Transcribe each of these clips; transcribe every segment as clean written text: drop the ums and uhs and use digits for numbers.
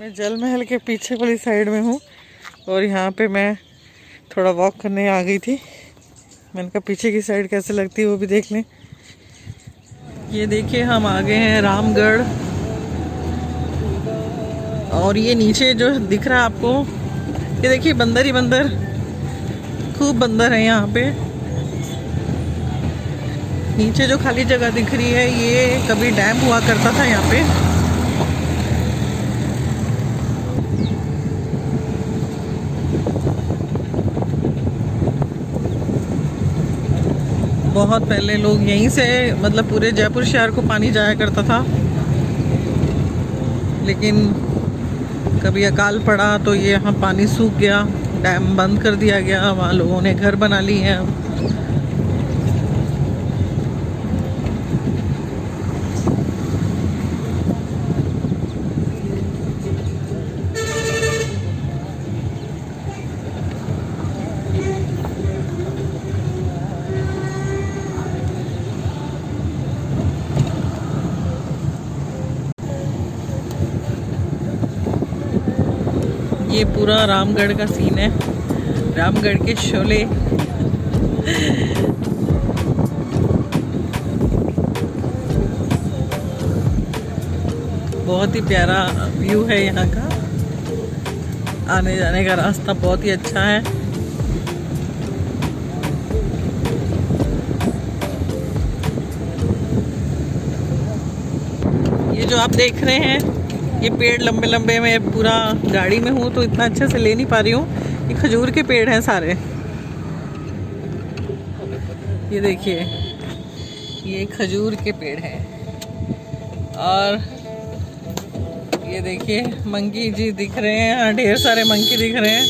मैं जल महल के पीछे वाली साइड में हूँ और यहाँ पे मैं थोड़ा वॉक करने आ गई थी। मैंने कहा पीछे की साइड कैसे लगती है वो भी देख लें। ये देखिए हम आ गए हैं रामगढ़ और ये नीचे जो दिख रहा है आपको, ये देखिए बंदर ही बंदर, खूब बंदर है यहाँ पे। नीचे जो खाली जगह दिख रही है ये कभी डैम हुआ करता था यहाँ पे। बहुत पहले लोग यहीं से मतलब पूरे जयपुर शहर को पानी जाया करता था, लेकिन कभी अकाल पड़ा तो ये यहाँ पानी सूख गया, डैम बंद कर दिया गया, वहाँ लोगों ने घर बना लिए हैं। ये पूरा रामगढ़ का सीन है, रामगढ़ के शोले। बहुत ही प्यारा व्यू है यहाँ का, आने जाने का रास्ता बहुत ही अच्छा है। ये जो आप देख रहे हैं ये पेड़ लंबे लंबे, मैं पूरा गाड़ी में हूँ तो इतना अच्छे से ले नहीं पा रही हूँ। ये खजूर के पेड़ हैं सारे, ये देखिए ये खजूर के पेड़ हैं। और ये देखिए मंकी जी दिख रहे हैं, ढेर सारे मंकी दिख रहे हैं।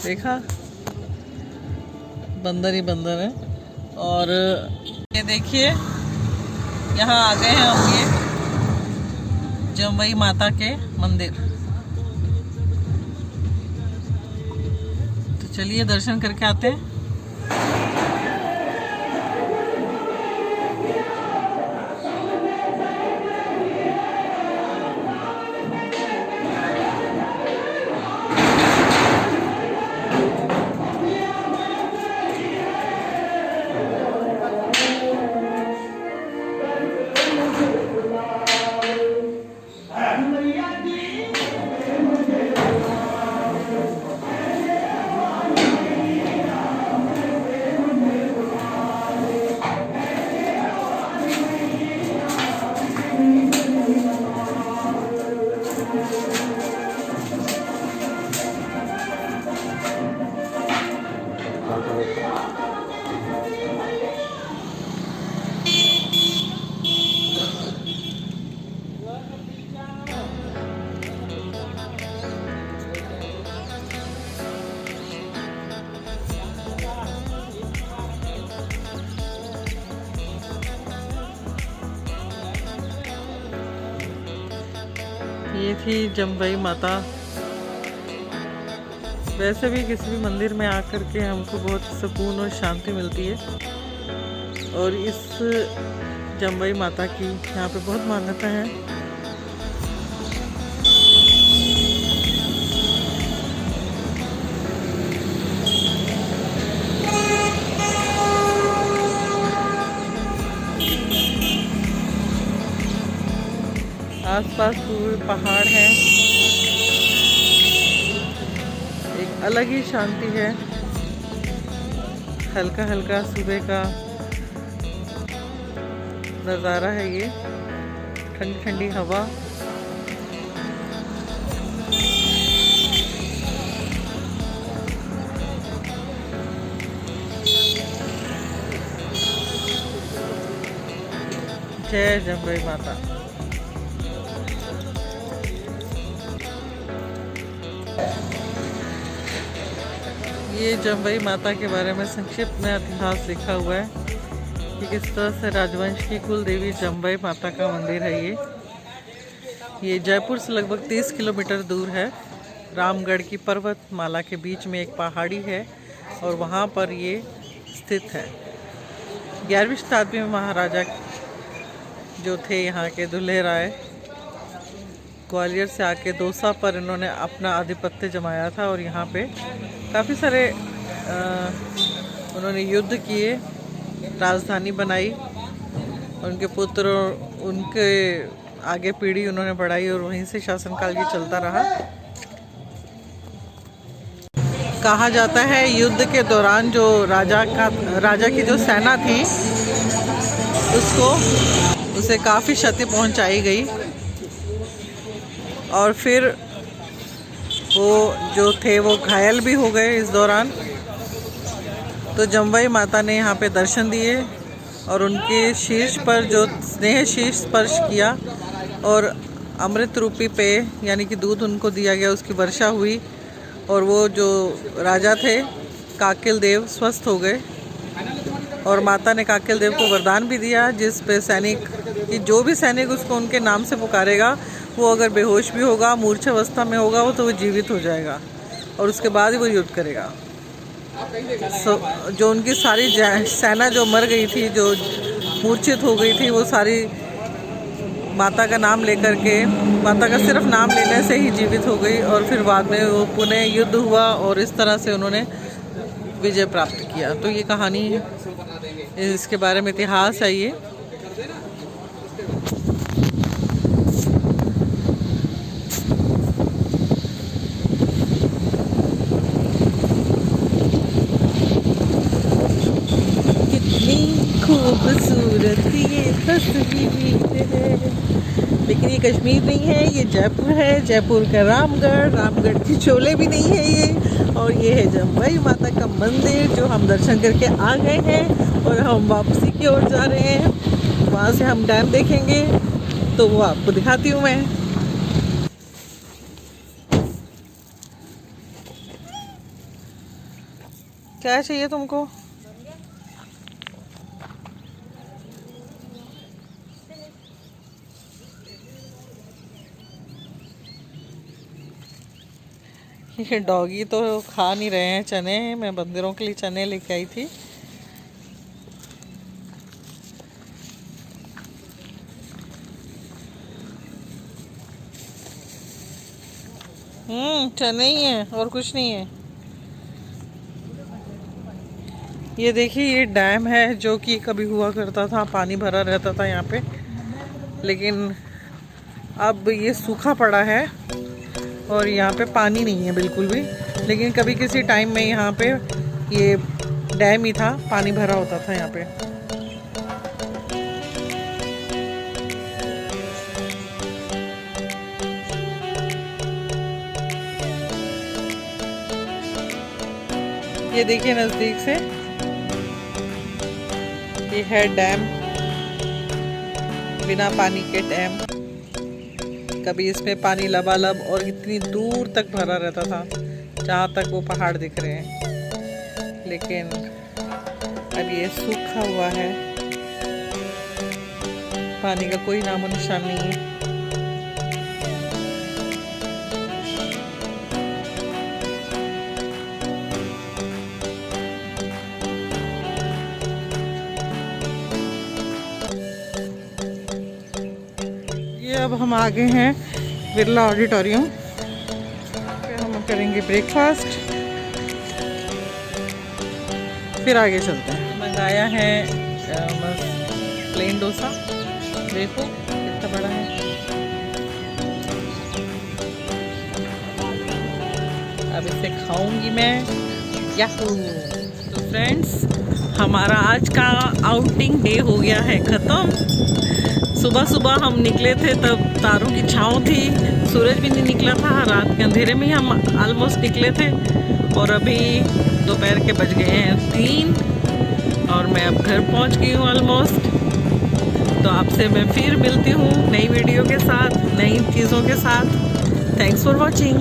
देखा, बंदर ही बंदर है। और ये देखिए यहाँ आ गए हैं हम, ये जम्बई माता के मंदिर। तो चलिए दर्शन करके आते हैं। ये थी जम्बई माता। वैसे भी किसी भी मंदिर में आकर के हमको बहुत सुकून और शांति मिलती है, और इस जम्बई माता की यहाँ पे बहुत मान्यता है। आसपास पूरे पहाड़ हैं, एक अलग ही शांति है। हल्का हल्का सुबह का नज़ारा है ये, ठंडी ठंडी हवा। जय जम्बई माता। ये जम्बई माता के बारे में संक्षिप्त में इतिहास लिखा हुआ है कि किस तरह से राजवंश की कुल देवी जम्बई माता का मंदिर है ये जयपुर से लगभग 30 किलोमीटर दूर है। रामगढ़ की पर्वतमाला के बीच में एक पहाड़ी है और वहाँ पर ये स्थित है। 11वीं शताब्दी में महाराजा जो थे यहाँ के दुल्हे राय, ग्वालियर से आके दौसा पर इन्होंने अपना आधिपत्य जमाया था और यहाँ पे काफ़ी सारे उन्होंने युद्ध किए, राजधानी बनाई। उनके पुत्र और उनके आगे पीढ़ी उन्होंने बढ़ाई और वहीं से शासनकाल ये चलता रहा। कहा जाता है युद्ध के दौरान जो राजा की जो सेना थी उसे काफ़ी क्षति पहुंचाई गई और फिर वो जो थे वो घायल भी हो गए इस दौरान। तो जम्बाई माता ने यहाँ पे दर्शन दिए और उनके शीर्ष पर जो स्नेह शीर्ष स्पर्श किया और अमृत रूपी पेय यानी कि दूध उनको दिया गया, उसकी वर्षा हुई और वो जो राजा थे काकिल देव स्वस्थ हो गए। और माता ने काकिल देव को वरदान भी दिया जिस पे सैनिक कि जो भी सैनिक उसको उनके नाम से पुकारेगा वो अगर बेहोश भी होगा, मूर्छावस्था में होगा वो, तो वो जीवित हो जाएगा और उसके बाद ही वो युद्ध करेगा। जो उनकी सारी सेना जो मर गई थी, जो मूर्छित हो गई थी, वो सारी माता का नाम लेकर के, माता का सिर्फ नाम लेने से ही जीवित हो गई और फिर बाद में वो पुनः युद्ध हुआ और इस तरह से उन्होंने विजय प्राप्त किया। तो ये कहानी है, इसके बारे में इतिहास है ये। खूबसूरत ये तस्वीर है, लेकिन ये कश्मीर नहीं है, ये जयपुर है। जयपुर का रामगढ़ की चोले भी नहीं है ये। और ये है जम्बाई माता का मंदिर जो हम दर्शन करके आ गए हैं और हम वापसी की ओर जा रहे हैं। वहाँ से हम डैम देखेंगे तो वो आपको दिखाती हूँ मैं। क्या चाहिए तुमको? ये डॉगी तो खा नहीं रहे हैं चने, मैं बंदरों के लिए चने लेके आई थी। चने ही है और कुछ नहीं है। ये देखिए ये डैम है जो कि कभी हुआ करता था, पानी भरा रहता था यहाँ पे, लेकिन अब ये सूखा पड़ा है और यहाँ पे पानी नहीं है बिल्कुल भी। लेकिन कभी किसी टाइम में यहाँ पे ये डैम ही था, पानी भरा होता था यहाँ पे। ये देखिए नजदीक से, ये है डैम, बिना पानी के डैम। कभी इसमें पानी लबालब और इतनी दूर तक भरा रहता था जहाँ तक वो पहाड़ दिख रहे हैं, लेकिन अब ये सूखा हुआ है, पानी का कोई नामो निशान नहीं है। अब हम आ गए हैं बिरला ऑडिटोरियम, फिर हम करेंगे ब्रेकफास्ट, फिर आगे चलते हैं। मंगाया है प्लेन डोसा, देखो कितना बड़ा है। अब इसे खाऊंगी मैं। याहू! तो फ्रेंड्स, हमारा आज का आउटिंग डे हो गया है ख़त्म। सुबह सुबह हम निकले थे तब तारों की छाँव थी, सूरज भी नहीं निकला था, रात के अंधेरे में ही हम ऑलमोस्ट निकले थे और अभी दोपहर के बज गए हैं 3 और मैं अब घर पहुंच गई हूँ ऑलमोस्ट। तो आपसे मैं फिर मिलती हूँ नई वीडियो के साथ, नई चीज़ों के साथ। Thanks for watching.